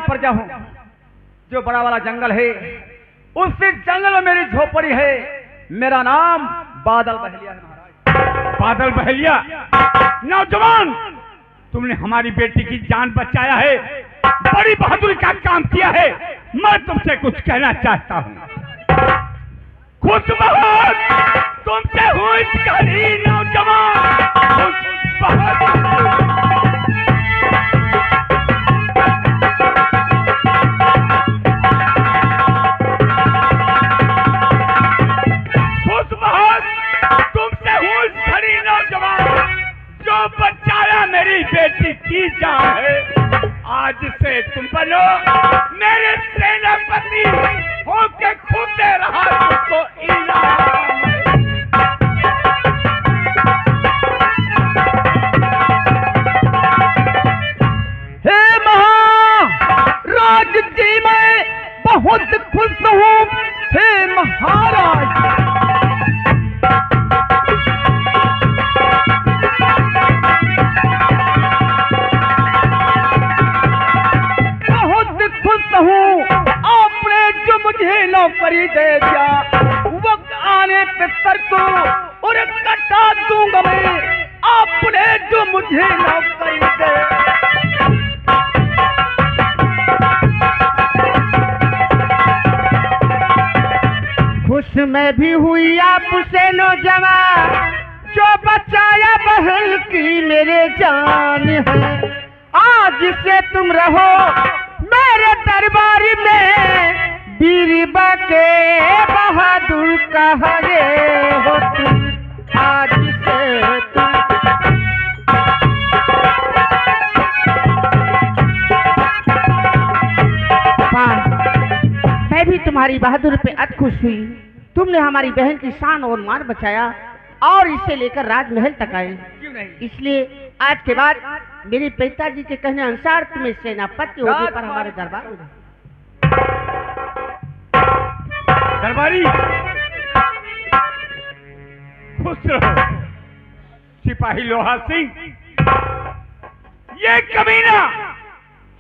प्रजा हूँ। जो बड़ा वाला जंगल है उस जंगल में मेरी झोपड़ी है। मेरा नाम बादल बहलिया है महाराज। बादल बहलिया, नौजवान, तुमने हमारी बेटी की जान बचाया है, बड़ी बहादुरी का काम किया है। मैं तुमसे कुछ कहना चाहता हूँ। खुश बहुत तुमसे हूँ इस घड़ी नौजवान, खुश बहुत। जो बचाया मेरी बेटी की जान है, आज से तुम बनो मेरे सेनापति, होके खुद दे रहा तुमको इनाम। हे महाराज जी, मैं बहुत खुश हूँ। हे महाराज, आपने जो मुझे नौकरी दे दिया, वक्त आने पे सर को और कटा दूंगा मैं। आपने जो मुझे नौकरी दे, खुश मैं भी हुई आपसे नौजवान, जो बचाया बहन की मेरे जान है। आज से तुम रहो मेरे दरबार में, बीरबा के बहादुर कहारे हो तुम। आज से तुम मैं भी तुम्हारी बहादुर पे अति खुश हुई। तुमने हमारी बहन की शान और मान बचाया और इसे लेकर राजमहल तक आए। इसलिए आज के बाद मेरे पिताजी के कहने अनुसार तुम्हें सेनापति होने पर हमारे दरबार में। दरबारी खुश रहो। सिपाही लोहा सिंह, ये कमीना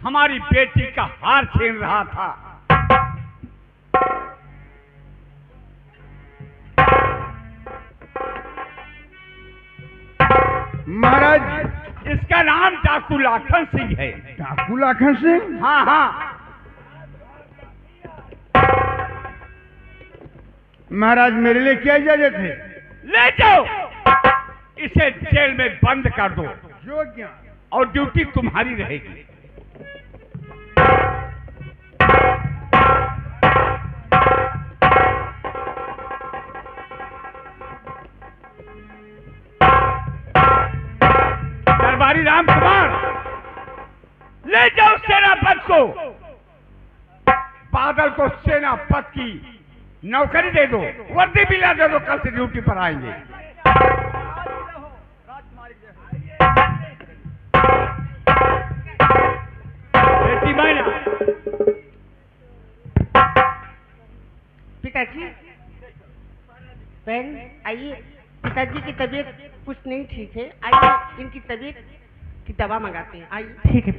हमारी बेटी का हार छीन रहा था। महाराज, इसका नाम डाकू लाखन सिंह है। डाकू लाखन सिंह? हाँ हाँ महाराज, मेरे लिए क्या इजाजत है? ले जाओ, इसे जेल में बंद कर दो। जो क्या? और ड्यूटी तुम्हारी रहेगी। दरबारी राम कुमार, ले जाओ सेनापति को। बादल को सेनापति की नौकरी दे दो, वर्दी भी ला दे दो, कल से ड्यूटी पर आएंगे। बेटी मैना, पिताजी, बहन आइए। पिताजी की तबीयत कुछ नहीं ठीक है, आइए इनकी तबीयत की दवा मंगाते हैं। आइए। ठीक है।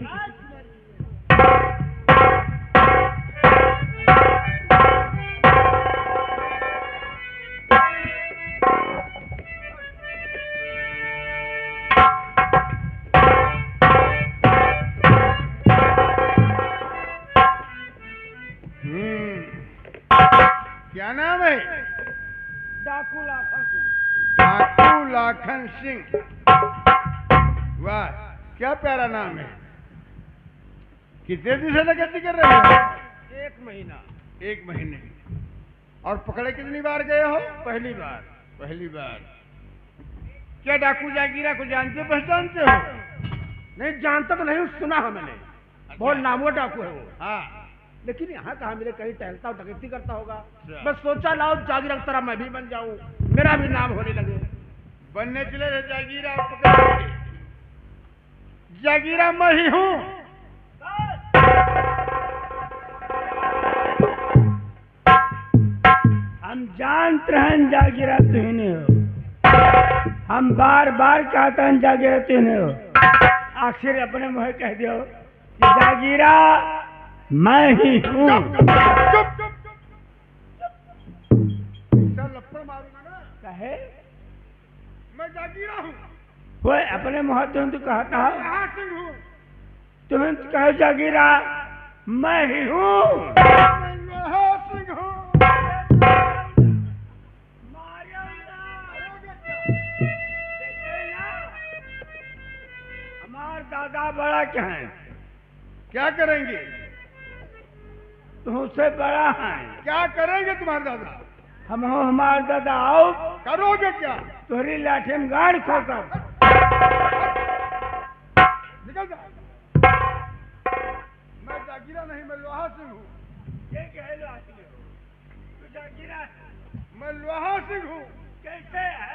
क्या नाम है? डाकू लाखन सिंह। डाकू लाखन सिंह, वाह क्या प्यारा नाम है। कितने दिन से डकैती कर रहे हो? 1 महीना। 1 महीने। और पकड़े कितनी बार गए हो? पहली बार। पहली बार। क्या डाकू जागीरा को जानते पहचानते हो? नहीं जानता तो नहीं, सुना है मैंने। बहुत नामवर डाकू है वो। हाँ, लेकिन यहाँ कहा मेरे कहीं टहलता और डकैती करता होगा। बस सोचा लाओ जागीरा की तरह मैं भी बन जाऊं, मेरा भी नाम होने लगे। बनने चले थे जागीरा और पकड़े। जागीरा मैं ही हूँ। हम जानते हैं जागीरा तू ही हो। हम बार बार कहते हैं जागीरा तू ही हो। आखिर अपने मुँह कह दो कि जागीरा मैं ही हूँ। चुप चुप सर लपड़ मारूंगा ना। कहे मैं जागीरा हूँ। वो अपने मुँह तुम तो कहता है लोहा सिंह हूँ। तुम्हें कहो जागीरा, मैं ही हूँ। मैं लोहा सिंह हूँ। हमार दादा बड़ा क्या है? क्या करेंगे? तुमसे बड़ा है। क्या करेंगे तुम्हारे दादा? हम हो हमार दादा, आओ करोगे क्या? तोरी लाठी में गाड़ खोकर। निकल जा। मैं जागीरा नहीं, मैं लोहा सिंह हूँ। ये क्या है लोहा सिंह? तू जागीरा है? मैं लोहा सिंह हूँ। कैसे है?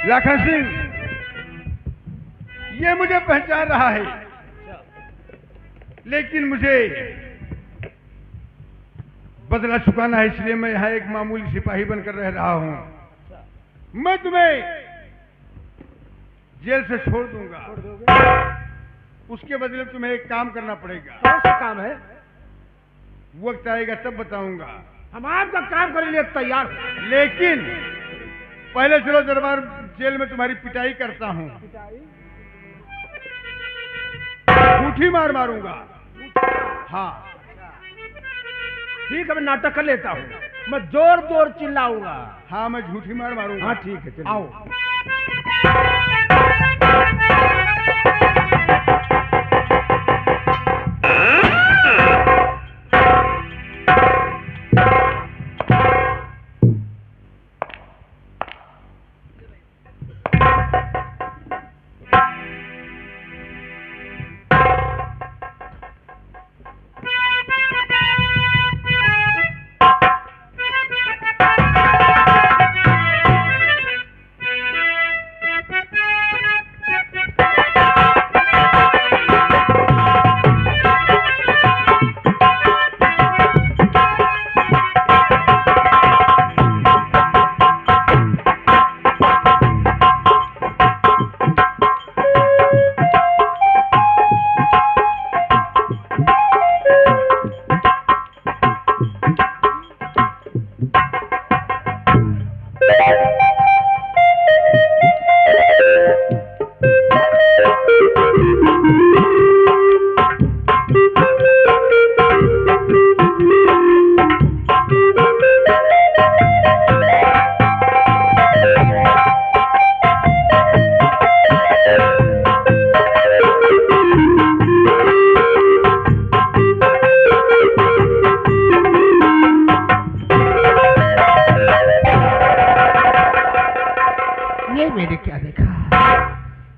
लाखन सिंह, ये मुझे पहचान रहा है, लेकिन मुझे बदला चुकाना है, इसलिए मैं यहाँ एक मामूली सिपाही बनकर रह रहा हूँ। मैं तुम्हें जेल से छोड़ दूंगा। उसके बदले तुम्हें एक काम करना पड़ेगा। कौन सा काम है? वक्त आएगा तब बताऊंगा। हम आपका काम करने लिए तैयार हैं। लेकिन पहले चलो दरबार जेल में तुम्हारी पिटाई करता हूँ। झूठी मार मारूंगा। हाँ ठीक है, मैं नाटक कर लेता हूँ। मैं जोर जोर चिल्लाऊंगा। हाँ, मैं झूठी मार मारूंगा। हाँ ठीक है, चलिए। आओ।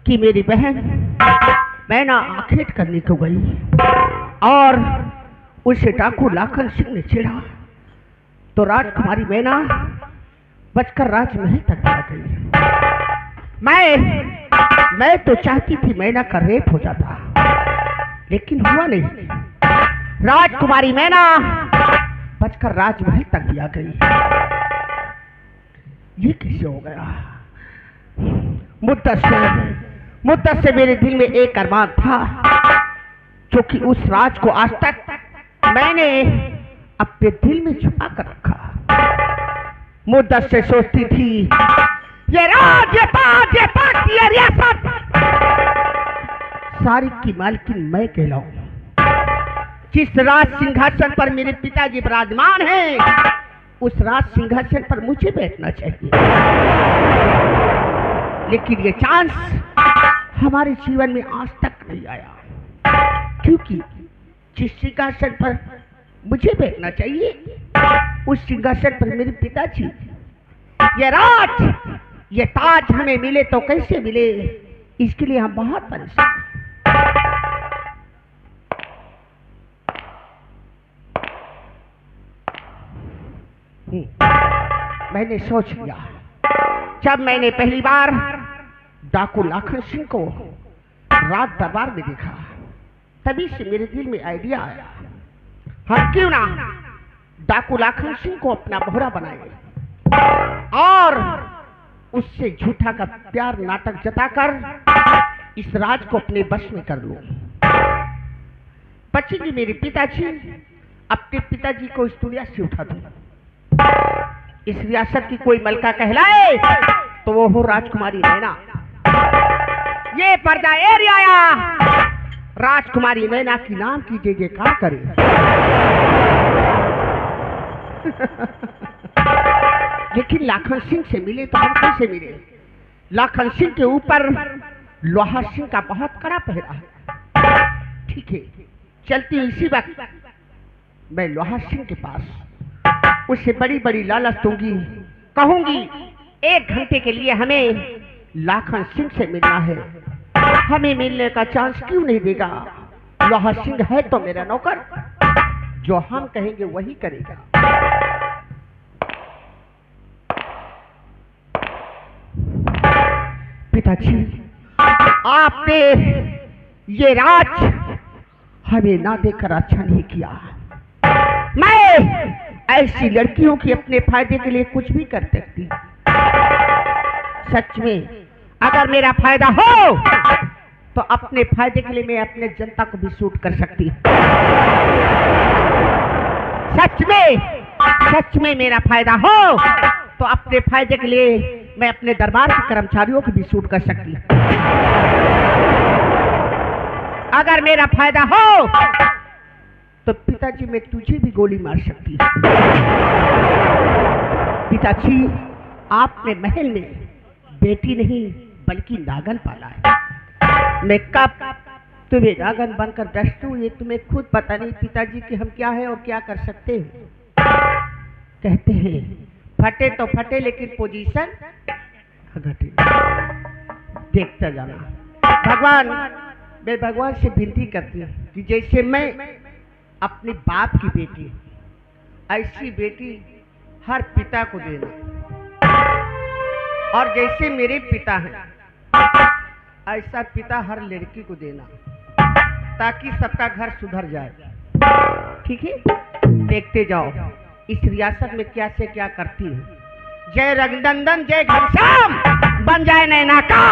कि मेरी बहन मैना आखेट करने को गई और उसे डाकू लाखन सिंह ने छेड़ा तो राजकुमारी मैना बचकर राजमहल तक आ गई। मैं तो चाहती थी मैना का रेप हो जाता, लेकिन हुआ नहीं। राजकुमारी मैना बचकर राजमहल तक भी आ गई। ये कैसे हो गया? मुद्दत से मेरे दिल में एक अरमान था, जो कि उस राज को आज तक मैंने अपने दिल में छुपा कर रखा। मुद्दत से सोचती थी ये राज, ये ताज, ये ताकत, ये रियासत सारी की मालकिन मैं कहलाऊं। जिस राज सिंहासन पर मेरे पिताजी विराजमान हैं, उस राज सिंहासन पर मुझे बैठना चाहिए। लेकिन ये चांस हमारे जीवन में आज तक नहीं आया, क्योंकि जिस सिंहासन पर मुझे बैठना चाहिए, उस सिंहासन पर मेरे पिताजी। ये राज, ये ताज हमें मिले तो कैसे मिले, इसके लिए हम बहुत परेशान हैं। मैंने सोच लिया, जब मैंने पहली बार डाकू लाखन सिंह को राज दरबार में देखा, तभी से मेरे दिल में आइडिया आया, हम क्यों ना डाकू लाखन सिंह को अपना बोहरा बनाए और उससे झूठा का प्यार नाटक जताकर इस राज को अपने बस में कर लूं। बचेंगे मेरे पिताजी, अपने पिताजी को इस दुनिया से उठा दूं। इस रियासत की कोई मलका कहलाए तो वो हो राजकुमारी नैना। ये पर्दा एरिया आया, राजकुमारी नैना की नाम की जय जयकार करे। लेकिन लाखन सिंह से मिले तो हम कैसे मिले? लाखन सिंह के ऊपर लोहा सिंह का बहुत कड़ा पहरा है। ठीक है, चलती हूँ इसी वक्त मैं लोहा सिंह के पास, उससे बड़ी बड़ी लालच दूंगी, कहूंगी 1 घंटे के लिए हमें लाखन सिंह से मिलना है। हमें मिलने का चांस क्यों नहीं देगा? लोहा सिंह है तो मेरा नौकर, जो हम कहेंगे वही करेगा। पिताजी, आपने ये राज हमें ना देकर अच्छा नहीं किया। मैं ऐसी लड़कियों की अपने फायदे के लिए कुछ भी कर सकती। सच में अगर मेरा फायदा हो तो अपने फायदे के लिए मैं अपने जनता को भी सूट कर सकती हूँ। सच में मेरा फायदा हो तो अपने फायदे के लिए मैं अपने दरबार के कर्मचारियों को भी सूट कर सकती हूँ। अगर मेरा फायदा हो तो पिताजी मैं तुझे भी गोली मार सकती हूँ। पिताजी, आपने महल में बेटी नहीं बल्कि नागन पाला है। मैं कब तुम्हें नागन बनकर डसूं ये तुम्हें खुद पता नहीं पिताजी कि हम क्या है और क्या कर सकते हैं। कहते हैं फटे तो फटे लेकिन पोजीशन घटे। देखता जाना। भगवान, मैं भगवान से विनती करती हूँ कि जैसे मैं अपने बाप की बेटी, ऐसी बेटी हर पिता को देना, और जैसे मेरे पिता हैं ऐसा पिता हर लड़की को देना, ताकि सबका घर सुधर जाए। ठीक है, देखते जाओ इस रियासत में क्या से क्या करती है। जय रघुनंदन, जय घनश्याम, बन जाए नैना का।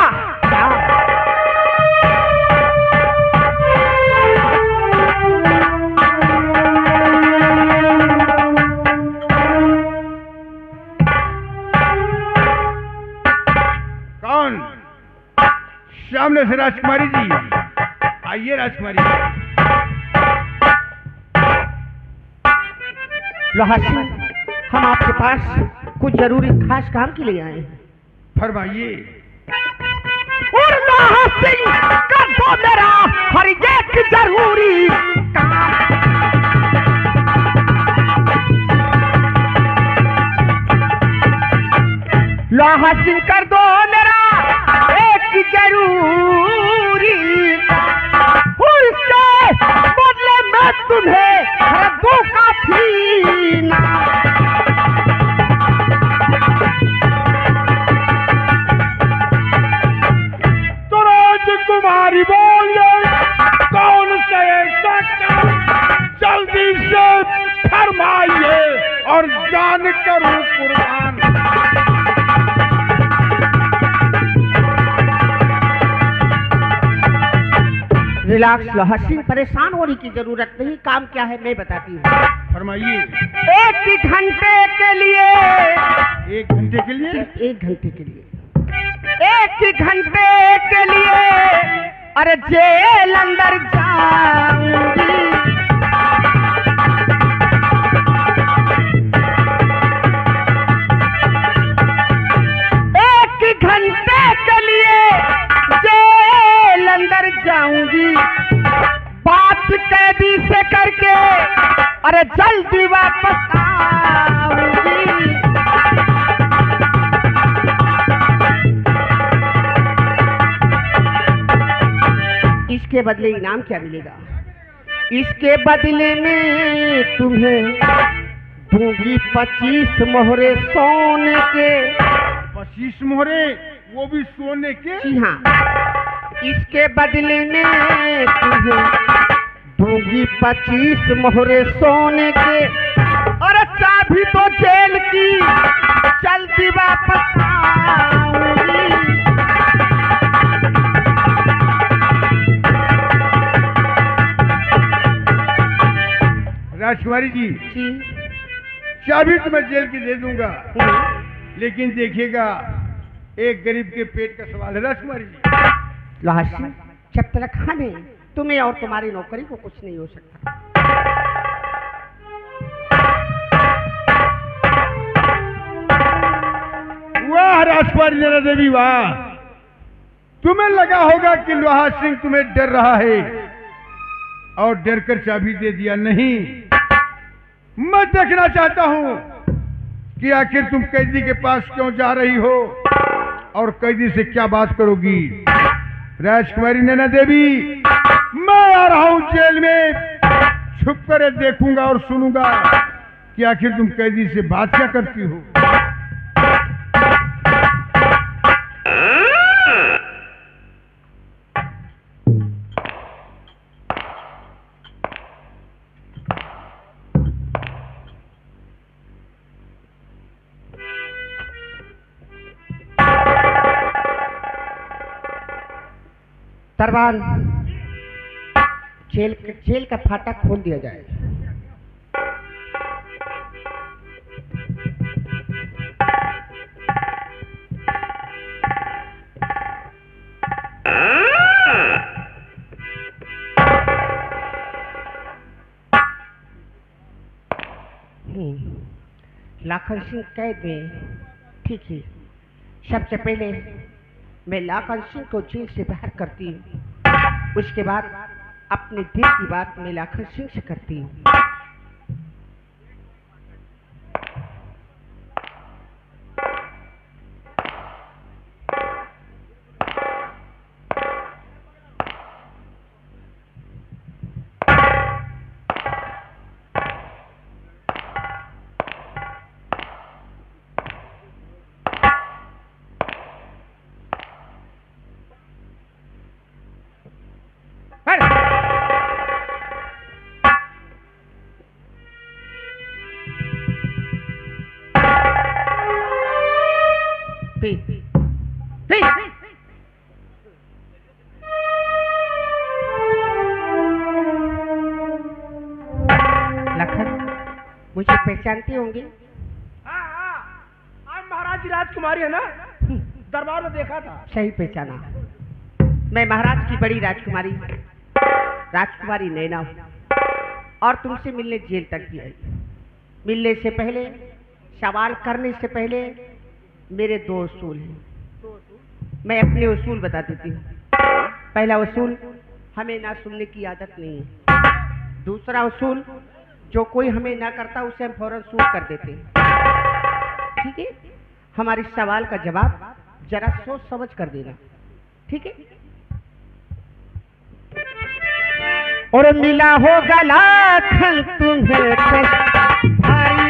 कौन? सामने से राजकुमारी जी। आइए राजकुमारी जी। लोहा सिंह, हम आपके पास कुछ जरूरी खास काम के लिए आए हैं। फरमाइए। और लोहा सिंह का दो मेरा हर एक जरूरी काम। लोहा सिंह कर दो मेरा एक जरूरी, उसके बदले मैं तुम्हें हर दो काफी ना। तो राजकुमारी बोले कौन से ऐसा काम, जल्दी से फरमाइए और जान करूं कुर्बान। रिलैक्स लोहा सिंह, परेशान होने की जरूरत नहीं। काम क्या है मैं बताती हूँ। फरमाइए। 1 घंटे के लिए। 1 घंटे के लिए? 1 घंटे के लिए। 1 घंटे के लिए अरे जेल अंदर जाऊंगी। 1 घंटे के लिए जेल अंदर जाऊंगी। बात कैदी से करके अरे जल्दी वापस आऊंगी। इसके बदले इनाम क्या मिलेगा? इसके बदले में तुम्हें दूंगी 25 मोहरे सोने के। 25 मोहरे, वो भी सोने के? जी हाँ, इसके बदले में तुम्हें देगी 25 मोहरे सोने के, और चाबी तो जेल की जल्दी वापस आऊंगी। राजकुमारी जी, चाबी तो मैं जेल की दे दूंगा, लेकिन देखिएगा एक गरीब के पेट का सवाल है राजकुमारी जी। लोहा सिंह, जब तक हमें तुम्हें और तुम्हारी नौकरी को कुछ नहीं हो सकता। वाह राजकुमारी नैना देवी वाह, तुम्हें लगा होगा कि लोहा सिंह तुम्हें डर रहा है और डर कर चाबी दे दिया। नहीं, मैं देखना चाहता हूं कि आखिर तुम कैदी के पास क्यों जा रही हो और कैदी से क्या बात करोगी। राजकुमारी नैना देवी, मैं आ रहा हूं जेल में, छुप कर देखूंगा और सुनूंगा कि आखिर तुम कैदी से बात क्या करती हो। दरबार, जेल का फाटक खोल दिया जाए। लाखन सिंह कैद में, ठीक है। सबसे पहले मैं लाखन सिंह को जेल से बाहर करती हूँ, उसके बाद अपने दिल की बात मैं लाखन सिंह से करती हूँ। लखन, मुझे पहचानती होंगी? हाँ, आप महाराज की राजकुमारी है ना? दरबार में देखा था। सही पहचाना, मैं महाराज की बड़ी राजकुमारी राजकुमारी नैना हूँ, और तुमसे मिलने जेल तक भी आई। मिलने से पहले, सवाल करने से पहले मेरे 2 उसूल हैं। मैं अपने उसूल बता देती हूँ। पहला उसूल, हमें ना सुनने की आदत नहीं है। दूसरा उसूल, जो कोई हमें ना करता उसे हम फौरन सूट कर देते हैं। ठीक है? हमारे सवाल का जवाब जरा सोच समझ कर देना, ठीक है? और मिला होगा लाखन तुम्हें भाई,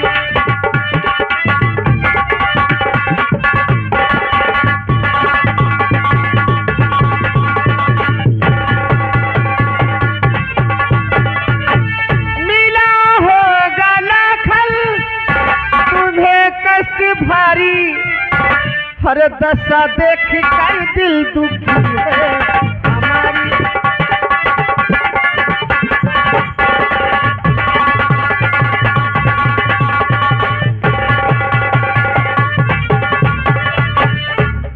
भारी हर दशा देख कर दिल दुखी है हमारी।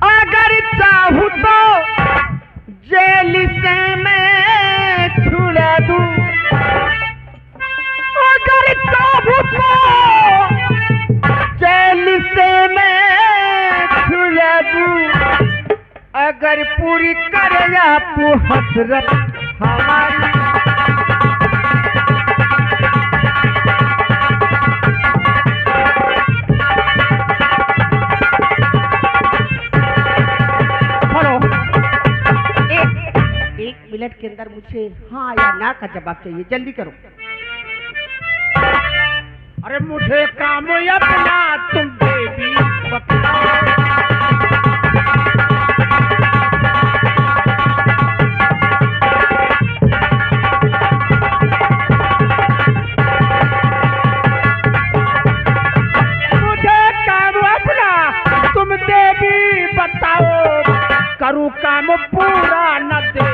अगर चाहूं तो जेल से मैं छुड़ा दूं, अगर चाहूं तो जेल से मैं छुड़ा दूं, अगर पूरी करे आप हसरत हमारी। एक मिनट के अंदर मुझे हाँ या ना का जवाब चाहिए, जल्दी करो। अरे मुझे काम अपना तुम देवी बताओ। करूं काम पूरा न दे